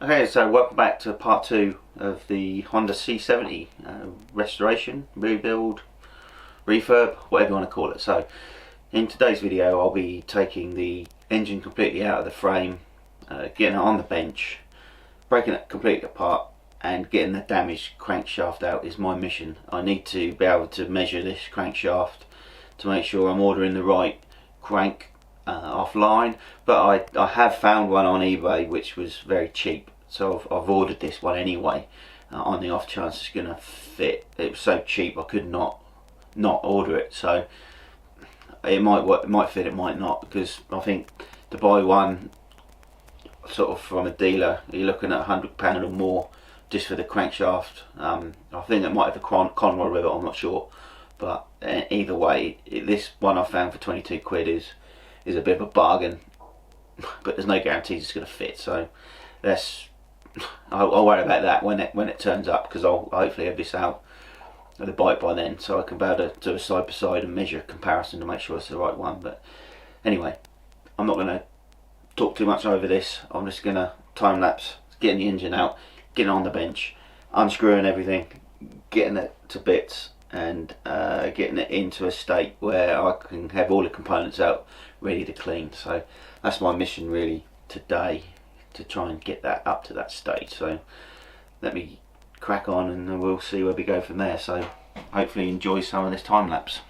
Okay, so welcome back to part 2 of the Honda C70 restoration, rebuild, refurb, whatever you want to call it. So in today's video I'll be taking the engine completely out of the frame, getting it on the bench, breaking it completely apart and getting the damaged crankshaft out is my mission. I need to be able to measure this crankshaft to make sure I'm ordering the right crank offline, but I have found one on eBay which was very cheap, so I've ordered this one anyway on the off chance it's gonna fit. It was so cheap I could not order it, so it might fit, it might not, because I think to buy one sort of from a dealer you're looking at £100 or more just for the crankshaft. I think it might have a Conroy with it, I'm not sure, but either way this one I found for 22 quid is a bit of a bargain, but there's no guarantees it's going to fit, so I'll worry about that when it turns up, because I'll hopefully have this out of the bike by then, so I can be able to do a side by side and measure a comparison to make sure it's the right one. But anyway, I'm not going to talk too much over this. I'm just going to time lapse getting the engine out, getting on the bench, unscrewing everything, getting it to bits, and getting it into a state where I can have all the components out ready to clean. So that's my mission really today, to try and get that up to that state. So let me crack on and we'll see where we go from there. So hopefully you enjoy some of this time lapse.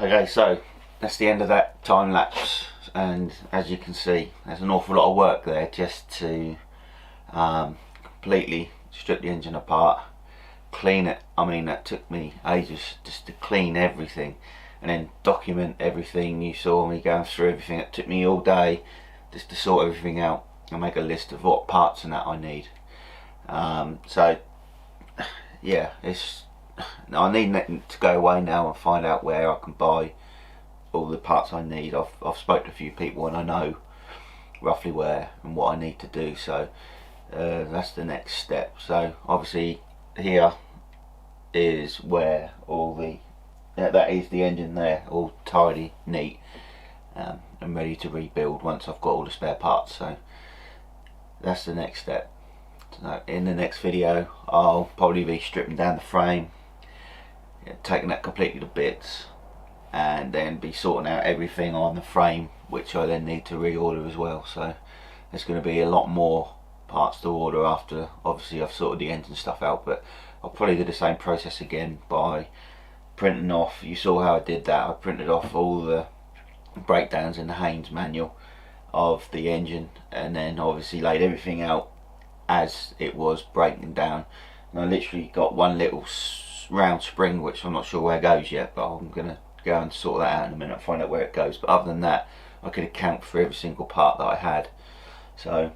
Okay, so that's the end of that time lapse, and as you can see, there's an awful lot of work there just to completely strip the engine apart, clean it. I mean, that took me ages just to clean everything and then document everything. You saw me going through everything. It took me all day just to sort everything out and make a list of what parts and that I need. So yeah, I need to go away now and find out where I can buy all the parts I need. I've spoken to a few people and I know roughly where and what I need to do, so that's the next step. So obviously here is where all the that is the engine there, all tidy, neat, and ready to rebuild once I've got all the spare parts. So that's the next step. So in the next video I'll probably be stripping down the frame, taking that completely to bits, and then be sorting out everything on the frame, which I then need to reorder as well. So there's going to be a lot more parts to order after obviously I've sorted the engine stuff out, but I'll probably do the same process again by printing off. You saw how I did that. I printed off all the breakdowns in the Haynes manual of the engine, and then obviously laid everything out as it was breaking down. And I literally got one little round spring, which I'm not sure where it goes yet, but I'm gonna go and sort that out in a minute and find out where it goes. But other than that, I could account for every single part that I had. So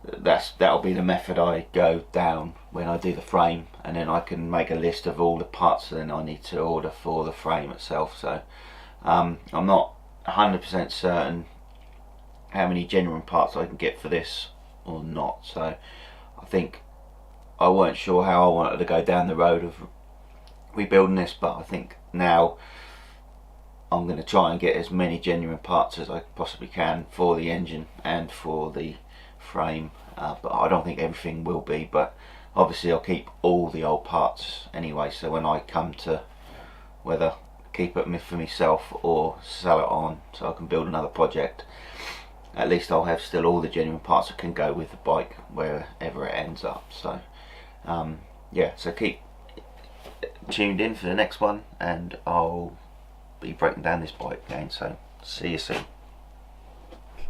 that'll be the method I go down when I do the frame, and then I can make a list of all the parts that then I need to order for the frame itself. So I'm not 100% certain how many genuine parts I can get for this or not, so I think I weren't sure how I wanted to go down the road of rebuilding this, but I think now I'm going to try and get as many genuine parts as I possibly can for the engine and for the frame, but I don't think everything will be, but obviously I'll keep all the old parts anyway, so when I come to whether keep it for myself or sell it on so I can build another project, at least I'll have still all the genuine parts that can go with the bike wherever it ends up. So yeah, so keep tuned in for the next one, and I'll be breaking down this bike again, so see you soon.